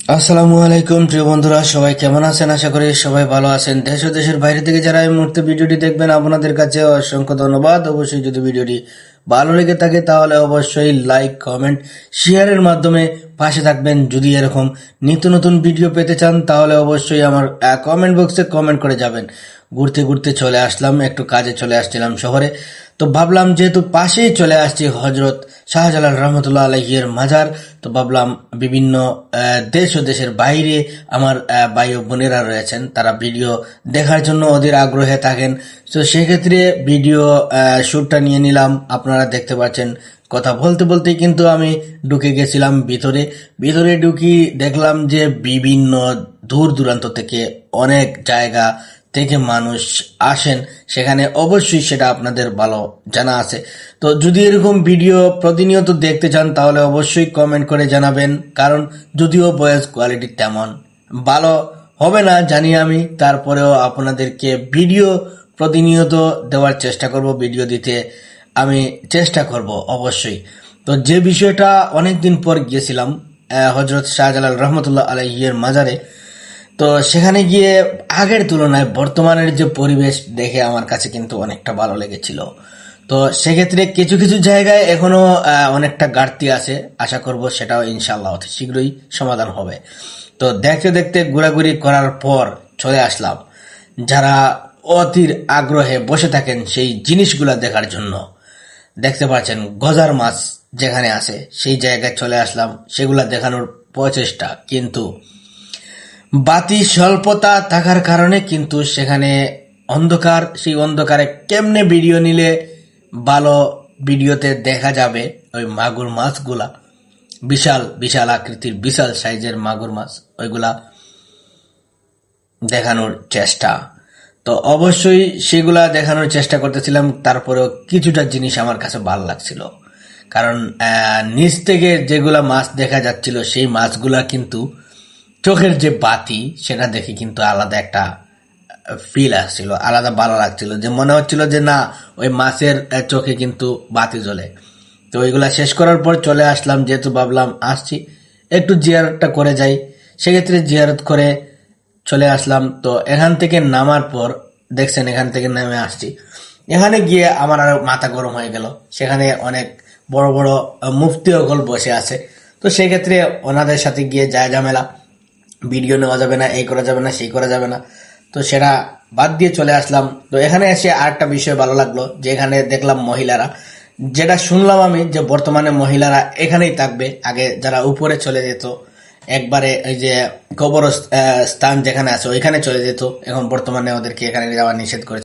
আসসালামু আলাইকুম প্রিয় বন্ধুরা, সবাই কেমন আছেন? আশা করি সবাই ভালো আছেন। দেশ ও দেশের বাইরে থেকে যারা এই মুহূর্তে ভিডিওটি দেখবেন, আপনাদের কাছে অসংখ্য ধন্যবাদ। অবশ্যই যদি ভিডিওটি ভালো লেগে থাকে তাহলে অবশ্যই লাইক, কমেন্ট, শেয়ারের মাধ্যমে পাশে থাকবেন। যদি এরকম নিত্য নতুন ভিডিও পেতে চান তাহলে অবশ্যই আমার কমেন্ট বক্সে কমেন্ট করে যাবেন। ঘুরতে ঘুরতে চলে আসলাম, একটু কাজে চলে আসছিলাম শহরে। তো ভাবলাম যেহেতু পাশেই চলে আসছি হজরত শাহজালাল রহমতুল্লাহ আলাইহির মাজার, তো ভাবলাম বিভিন্ন দেশ ও দেশের বাইরে আমার ভাই ও বোনেরা রয়েছেন, তারা ভিডিও দেখার জন্য অধীর আগ্রহে থাকেন। তো সেক্ষেত্রে ভিডিও শ্যুটটা নিয়ে নিলাম। আপনারা দেখতে পাচ্ছেন কথা বলতে বলতে কিন্তু আমি ঢুকে গেছিলাম ভিতরে। ভিতরে ঢুকি দেখলাম যে বিভিন্ন দূর দূরান্ত থেকে অনেক জায়গা থেকে মানুষ আসেন সেখানে। অবশ্যই সেটা আপনাদের ভালো জানা আছে। তো যদি এরকম ভিডিও প্রতিনিয়ত দেখতে চান তাহলে অবশ্যই কমেন্ট করে জানাবেন, কারণ যদিও ভয়েস কোয়ালিটি তেমন ভালো হবে না জানি আমি, তারপরেও আপনাদেরকে ভিডিও প্রতিনিয়ত দেওয়ার চেষ্টা করব, ভিডিও দিতে আমি চেষ্টা করব অবশ্যই। তো যে বিষয়টা অনেকদিন পর গিয়েছিলাম হজরত শাহজালাল রহমতুল্লাহ আলাইহির মাজারে, তো সেখানে গিয়ে আগের তুলনায় বর্তমানের যে পরিবেশ দেখে আমার কাছে কিন্তু অনেকটা ভালো লেগেছিল। তো সেক্ষেত্রে কিছু কিছু জায়গায় এখনো অনেকটা ঘাটতি আছে, আশা করব সেটাও ইনশাল্লাহ অতি শীঘ্রই সমাধান হবে। তো দেখতে দেখতে ঘোরাঘুরি করার পর চলে আসলাম, যারা অতির আগ্রহে বসে থাকেন সেই জিনিসগুলা দেখার জন্য। দেখতে পাচ্ছেন গজার মাছ যেখানে আছে সেই জায়গায় চলে আসলাম সেগুলা দেখানোর প্রচেষ্টা, কিন্তু বাতি স্বল্পতা থাকার কারণে কিন্তু সেখানে অন্ধকার। সেই অন্ধকারে কেমনে ভিডিও নিলে ভালো ভিডিওতে দেখা যাবে ওই মাগুর মাছগুলা, বিশাল বিশাল আকৃতির বিশাল সাইজের মাগুর মাছ, ওইগুলা দেখানোর চেষ্টা। তো অবশ্যই সেগুলা দেখানোর চেষ্টা করতেছিলাম। তারপরেও কিছুটা জিনিস আমার কাছে ভালো লাগছিল, কারণ নিচ থেকে যেগুলা মাছ দেখা যাচ্ছিল সেই মাছগুলা কিন্তু চোখের যে বাতি সেটা দেখে কিন্তু আলাদা একটা ফিল আসছিল, আলাদা ভালো লাগছিল, যে মনে হচ্ছিল যে না, ওই মাছের চোখে কিন্তু বাতি জ্বলে। তো ওইগুলা শেষ করার পর চলে আসলাম, যেহেতু ভাবলাম আসছি একটু জিয়ারতটা করে যাই, সেক্ষেত্রে জিয়ারত করে চলে আসলাম। তো এখান থেকে নামার পর দেখছেন, এখান থেকে নেমে আসছি, এখানে গিয়ে আমার আরো মাথা গরম হয়ে গেল। সেখানে অনেক বড় বড় মুফতি অকল বসে আছে। তো সেক্ষেত্রে ওনাদের সাথে গিয়ে যায় ঝামেলা, ভিডিও নেওয়া যাবে না, এই করা যাবে না, সেই করা যাবে না। তো সেটা বাদ দিয়ে চলে আসলাম। তো এখানে এসে আরেকটা বিষয় ভালো লাগলো, যে এখানে দেখলাম মহিলারা, যেটা শুনলাম আমি যে বর্তমানে মহিলারা এখানেই থাকবে। আগে যারা উপরে চলে যেত একবারে ওই যে কবর স্থান যেখানে আছে ওইখানে চলে যেত, এখন বর্তমানে ওদেরকে এখানে যাওয়া নিষেধ করেছে।